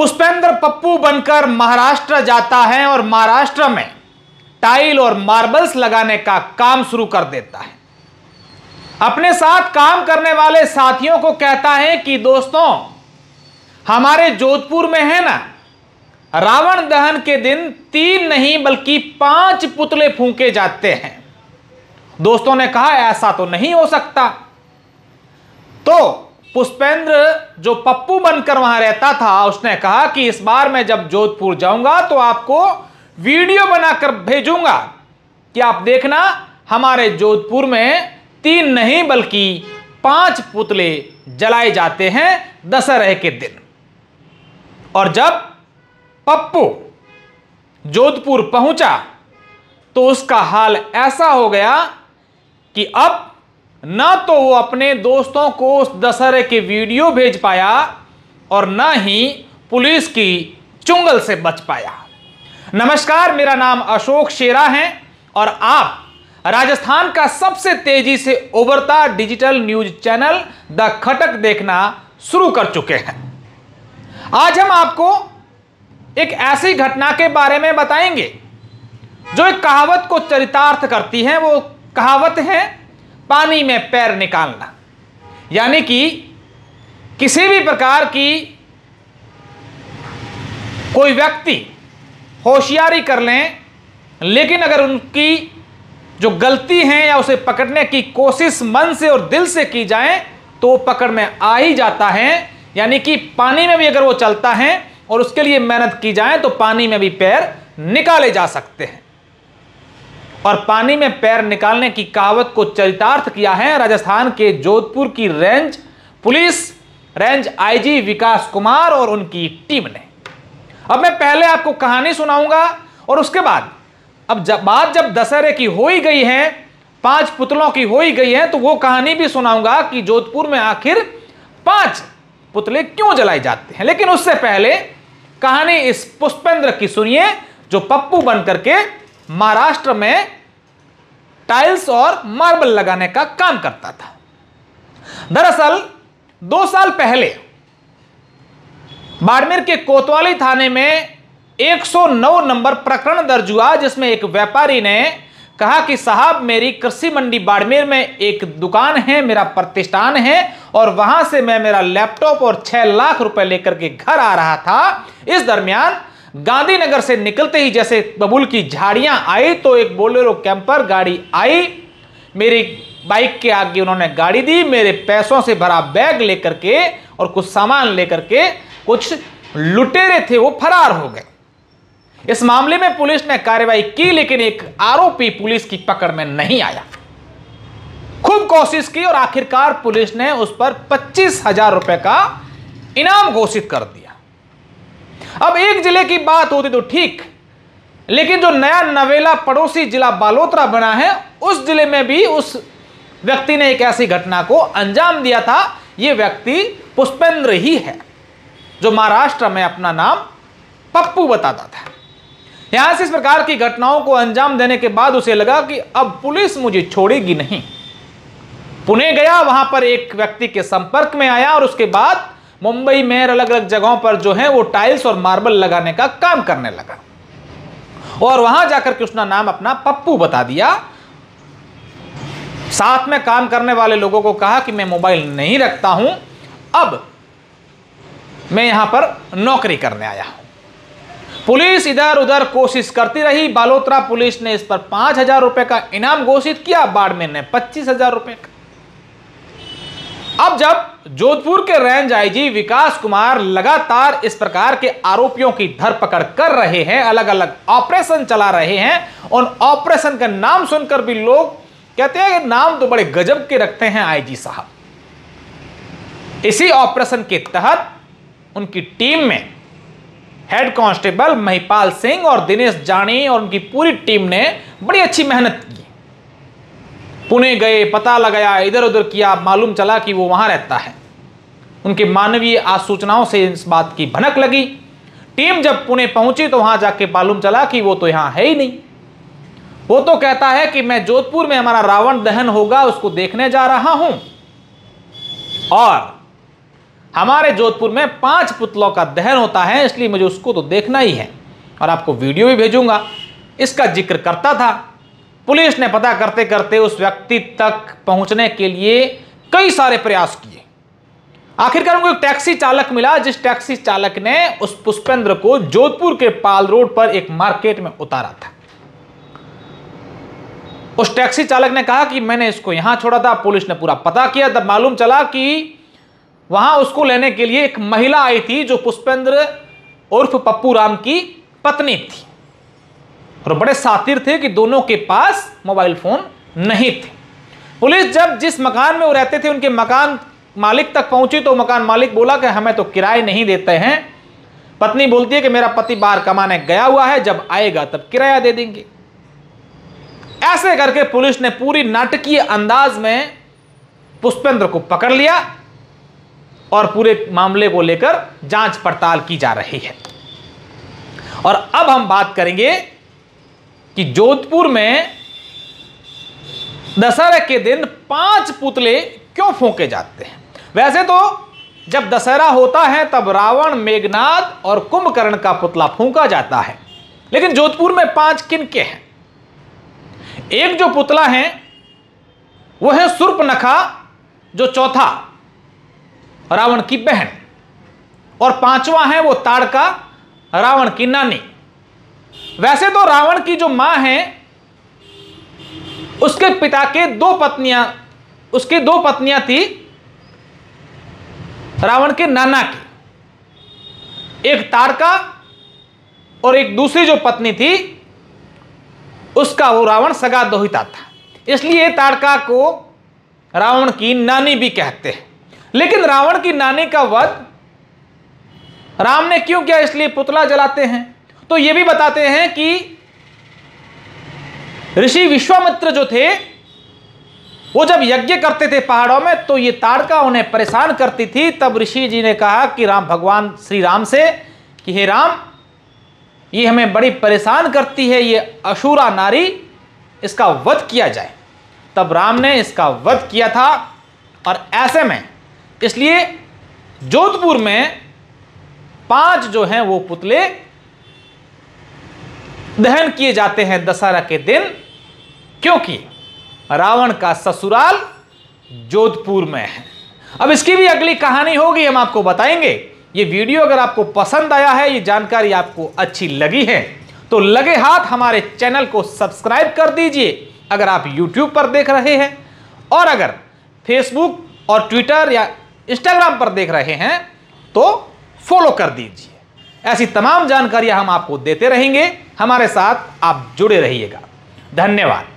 पुष्पेंद्र पप्पू बनकर महाराष्ट्र जाता है और महाराष्ट्र में टाइल और मार्बल्स लगाने का काम शुरू कर देता है। अपने साथ काम करने वाले साथियों को कहता है कि दोस्तों, हमारे जोधपुर में है ना, रावण दहन के दिन 3 नहीं बल्कि 5 पुतले फूंके जाते हैं। दोस्तों ने कहा ऐसा तो नहीं हो सकता। तो पुष्पेंद्र जो पप्पू बनकर वहां रहता था, उसने कहा कि इस बार मैं जब जोधपुर जाऊंगा तो आपको वीडियो बनाकर भेजूंगा कि आप देखना, हमारे जोधपुर में 3 नहीं बल्कि 5 पुतले जलाए जाते हैं दशहरे के दिन। और जब पप्पू जोधपुर पहुंचा तो उसका हाल ऐसा हो गया कि अब ना तो वो अपने दोस्तों को उस दशहरे के वीडियो भेज पाया और ना ही पुलिस की चुंगल से बच पाया। नमस्कार, मेरा नाम अशोक शेरा है और आप राजस्थान का सबसे तेजी से उभरता डिजिटल न्यूज चैनल द खटक देखना शुरू कर चुके हैं। आज हम आपको एक ऐसी घटना के बारे में बताएंगे जो एक कहावत को चरितार्थ करती है। वो कहावत है पानी में पैर निकालना। यानी कि किसी भी प्रकार की कोई व्यक्ति होशियारी कर लें, लेकिन अगर उनकी जो गलती है या उसे पकड़ने की कोशिश मन से और दिल से की जाए तो वो पकड़ में आ ही जाता है। यानी कि पानी में भी अगर वो चलता है और उसके लिए मेहनत की जाए तो पानी में भी पैर निकाले जा सकते हैं। और पानी में पैर निकालने की कहावत को चरितार्थ किया है राजस्थान के जोधपुर की रेंज आईजी विकास कुमार और उनकी टीम ने। अब मैं पहले आपको कहानी सुनाऊंगा और उसके बाद जब दशहरे की हो ही गई है, 5 पुतलों की हो ही गई है, तो वो कहानी भी सुनाऊंगा कि जोधपुर में आखिर 5 पुतले क्यों जलाए जाते हैं। लेकिन उससे पहले कहानी इस पुष्पेंद्र की सुनिए जो पप्पू बनकर के महाराष्ट्र में टाइल्स और मार्बल लगाने का काम करता था। दरअसल 2 साल पहले बाड़मेर के कोतवाली थाने में 109 नंबर प्रकरण दर्ज हुआ, जिसमें एक व्यापारी ने कहा कि साहब, मेरी कृषि मंडी बाड़मेर में एक दुकान है, मेरा प्रतिष्ठान है और वहां से मैं मेरा लैपटॉप और 6 लाख रुपए लेकर के घर आ रहा था। इस दरमियान गांधीनगर से निकलते ही जैसे बबूल की झाड़ियां आई तो एक बोलेरो कैंपर गाड़ी आई, मेरी बाइक के आगे उन्होंने गाड़ी दी, मेरे पैसों से भरा बैग लेकर के और कुछ सामान लेकर के कुछ लुटेरे थे वो फरार हो गए। इस मामले में पुलिस ने कार्रवाई की, लेकिन एक आरोपी पुलिस की पकड़ में नहीं आया। खूब कोशिश की और आखिरकार पुलिस ने उस पर 25,000 रुपए का इनाम घोषित कर दिया। अब एक जिले की बात होती तो ठीक, लेकिन जो नया नवेला पड़ोसी जिला बालोतरा बना है, उस जिले में भी उस व्यक्ति ने एक ऐसी घटना को अंजाम दिया था। यह व्यक्ति पुष्पेंद्र ही है जो महाराष्ट्र में अपना नाम पप्पू बताता था। यहां से इस प्रकार की घटनाओं को अंजाम देने के बाद उसे लगा कि अब पुलिस मुझे छोड़ेगी नहीं। पुणे गया, वहां पर एक व्यक्ति के संपर्क में आया और उसके बाद मुंबई में अलग अलग जगहों पर जो है वो टाइल्स और मार्बल लगाने का काम करने लगा और वहां जाकर के उसने नाम अपना पप्पू बता दिया। साथ में काम करने वाले लोगों को कहा कि मैं मोबाइल नहीं रखता हूं, अब मैं यहां पर नौकरी करने आया हूं। पुलिस इधर उधर कोशिश करती रही। बालोतरा पुलिस ने इस पर 5,000 रुपए का इनाम घोषित किया, बाड़मेर ने 25,000 रुपए का। अब जब जोधपुर के रेंज आईजी विकास कुमार लगातार इस प्रकार के आरोपियों की धरपकड़ कर रहे हैं, अलग अलग ऑपरेशन चला रहे हैं, उन ऑपरेशन का नाम सुनकर भी लोग कहते हैं कि नाम तो बड़े गजब के रखते हैं आईजी साहब। इसी ऑपरेशन के तहत उनकी टीम में हेड कांस्टेबल महिपाल सिंह और दिनेश जानी और उनकी पूरी टीम ने बड़ी अच्छी मेहनत की। पुणे गए, पता लगाया, इधर उधर किया, मालूम चला कि वो वहां रहता है। उनके मानवीय आसूचनाओं से इस बात की भनक लगी। टीम जब पुणे पहुंची तो वहां जाके मालूम चला कि वो तो यहां है ही नहीं। वो तो कहता है कि मैं जोधपुर में हमारा रावण दहन होगा उसको देखने जा रहा हूं और हमारे जोधपुर में 5 पुतलों का दहन होता है, इसलिए मुझे उसको तो देखना ही है और आपको वीडियो भी भेजूंगा। इसका जिक्र करता था। पुलिस ने पता करते करते उस व्यक्ति तक पहुंचने के लिए कई सारे प्रयास किए। आखिरकार उनको एक टैक्सी चालक मिला, जिस टैक्सी चालक ने उस पुष्पेंद्र को जोधपुर के पाल रोड पर एक मार्केट में उतारा था। उस टैक्सी चालक ने कहा कि मैंने इसको यहां छोड़ा था। पुलिस ने पूरा पता किया, तब मालूम चला कि वहां उसको लेने के लिए एक महिला आई थी जो पुष्पेंद्र उर्फ पप्पू राम की पत्नी थी और बड़े शातिर थे कि दोनों के पास मोबाइल फोन नहीं थे। पुलिस जब जिस मकान में वो रहते थे उनके मकान मालिक तक पहुंची तो मकान मालिक बोला कि हमें तो किराए नहीं देते हैं। पत्नी बोलती है कि मेरा पति बाहर कमाने गया हुआ है, जब आएगा तब किराया दे देंगे। ऐसे करके पुलिस ने पूरी नाटकीय अंदाज में पुष्पेंद्र को पकड़ लिया और पूरे मामले को लेकर जांच पड़ताल की जा रही है। और अब हम बात करेंगे कि जोधपुर में दशहरा के दिन 5 पुतले क्यों फूंके जाते हैं। वैसे तो जब दशहरा होता है तब रावण, मेघनाद और कुंभकर्ण का पुतला फूंका जाता है, लेकिन जोधपुर में 5 किनके हैं। एक जो पुतला है वो है शूर्पणखा, जो चौथा रावण की बहन, और 5वां है वो ताड़का, रावण की नानी। वैसे तो रावण की जो मां है उसके पिता के 2 पत्नियां, उसकी 2 पत्नियां थी रावण के नाना की, एक ताड़का और एक दूसरी जो पत्नी थी उसका वो रावण सगा दोहिता था, इसलिए ताड़का को रावण की नानी भी कहते हैं। लेकिन रावण की नानी का वध राम ने क्यों किया, इसलिए पुतला जलाते हैं। तो ये भी बताते हैं कि ऋषि विश्वामित्र जो थे वो जब यज्ञ करते थे पहाड़ों में तो ये ताड़का उन्हें परेशान करती थी। तब ऋषि जी ने कहा कि राम भगवान श्री राम से कि हे राम, ये हमें बड़ी परेशान करती है, ये असुरा नारी, इसका वध किया जाए। तब राम ने इसका वध किया था। और ऐसे में इसलिए जोधपुर में 5 जो हैं वो पुतले दहन किए जाते हैं दशहरा के दिन, क्योंकि रावण का ससुराल जोधपुर में है। अब इसकी भी अगली कहानी होगी, हम आपको बताएंगे। ये वीडियो अगर आपको पसंद आया है, ये जानकारी आपको अच्छी लगी है, तो लगे हाथ हमारे चैनल को सब्सक्राइब कर दीजिए अगर आप YouTube पर देख रहे हैं, और अगर Facebook और ट्विटर या इंस्टाग्राम पर देख रहे हैं तो फॉलो कर दीजिए। ऐसी तमाम जानकारियां हम आपको देते रहेंगे, हमारे साथ आप जुड़े रहिएगा। धन्यवाद।